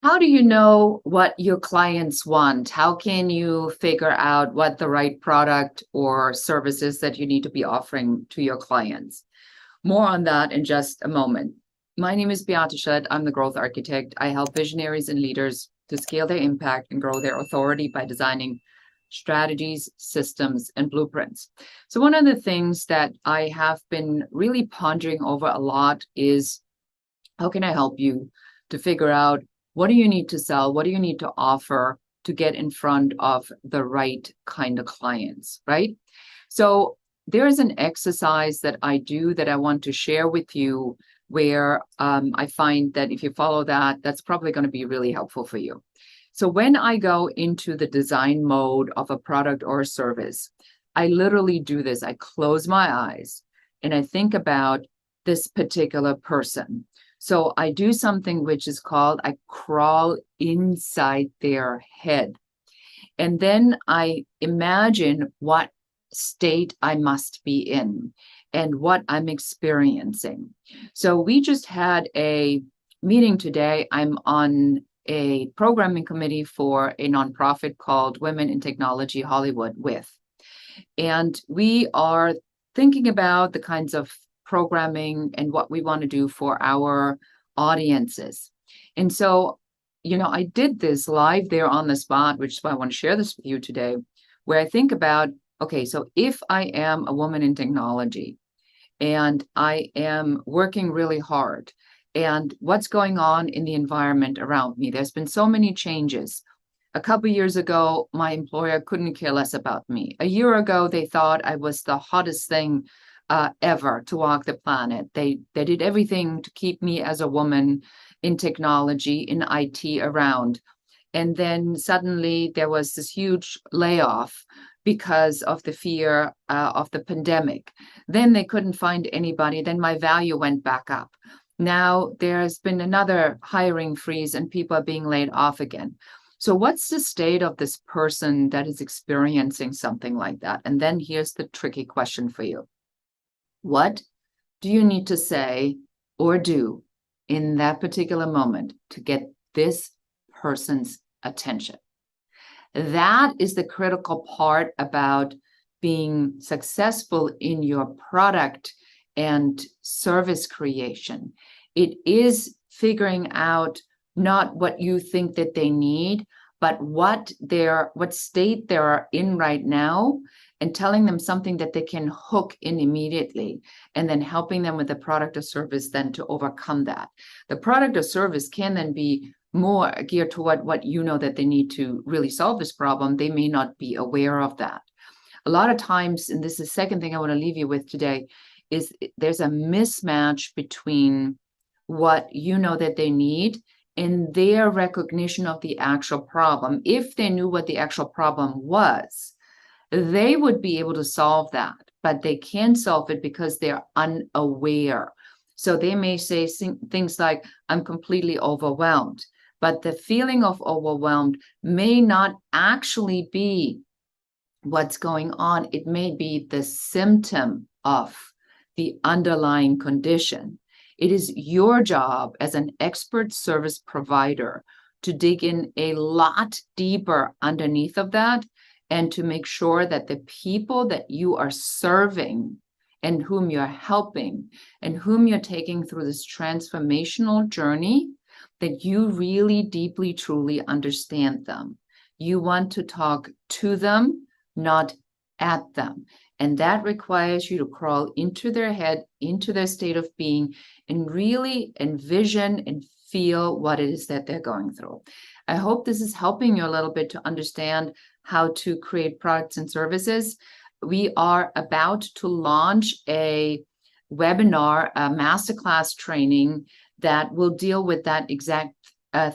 how do you know what your clients want? How can you figure out what the right product or service is that you need to be offering to your clients? More on that in just a moment. My name is Beate Chelette. I'm the growth architect. I help visionaries and leaders to scale their impact and grow their authority by designing strategies, systems, and blueprints. So one of the things that I have been really pondering over a lot is, how can I help you to figure out what do you need to sell? What do you need to offer to get in front of the right kind of clients, right? So there is an exercise that I do that I want to share with you where I find that if you follow that, that's probably going to be really helpful for you. So when I go into the design mode of a product or a service, I literally do this. I close my eyes and I think about this particular person. So I do something which is called, I crawl inside their head. And then I imagine what state I must be in and what I'm experiencing. So we just had a meeting today. I'm on a programming committee for a nonprofit called Women in Technology Hollywood with. And we are thinking about the kinds of programming and what we want to do for our audiences. And so, I did this live there on the spot, which is why I want to share this with you today, where I think about, okay, so if I am a woman in technology and I am working really hard, and what's going on in the environment around me, there's been so many changes. A couple of years ago, my employer couldn't care less about me. A year ago, they thought I was the hottest thing ever to walk the planet. They did everything to keep me as a woman in technology, in IT around. And then suddenly there was this huge layoff because of the fear of the pandemic. Then they couldn't find anybody. Then my value went back up. Now there's been another hiring freeze and people are being laid off again. So what's the state of this person that is experiencing something like that? And then here's the tricky question for you. What do you need to say or do in that particular moment to get this person's attention? That is the critical part about being successful in your product and service creation. It is figuring out not what you think that they need, but what state they are in right now, and telling them something that they can hook in immediately, and then helping them with the product or service then to overcome that. The product or service can then be more geared toward what you know that they need to really solve this problem. They may not be aware of that. A lot of times, and this is the second thing I want to leave you with today, is there's a mismatch between what you know that they need and their recognition of the actual problem. If they knew what the actual problem was, they would be able to solve that, but they can't solve it because they're unaware. So they may say things like, I'm completely overwhelmed, but the feeling of overwhelmed may not actually be what's going on. It may be the symptom of the underlying condition. It is your job as an expert service provider to dig in a lot deeper underneath of that and to make sure that the people that you are serving and whom you're helping and whom you're taking through this transformational journey, that you really deeply, truly understand them. You want to talk to them, not at them. And that requires you to crawl into their head, into their state of being, and really envision and feel what it is that they're going through. I hope this is helping you a little bit to understand how to create products and services. We are about to launch a webinar, a masterclass training that will deal with that exact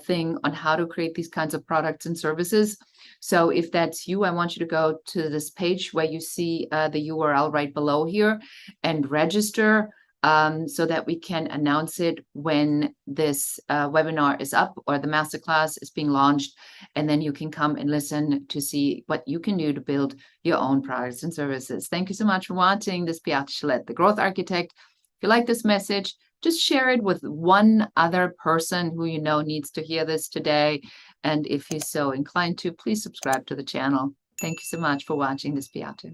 thing on how to create these kinds of products and services. So if that's you, I want you to go to this page where you see the URL right below here and register so that we can announce it when this webinar is up or the masterclass is being launched. And then you can come and listen to see what you can do to build your own products and services. Thank you so much for watching this Beate Chelette, the Growth Architect. If you like this message, just share it with one other person who you know needs to hear this today. And if you're so inclined to, please subscribe to the channel. Thank you so much for watching this, Beate.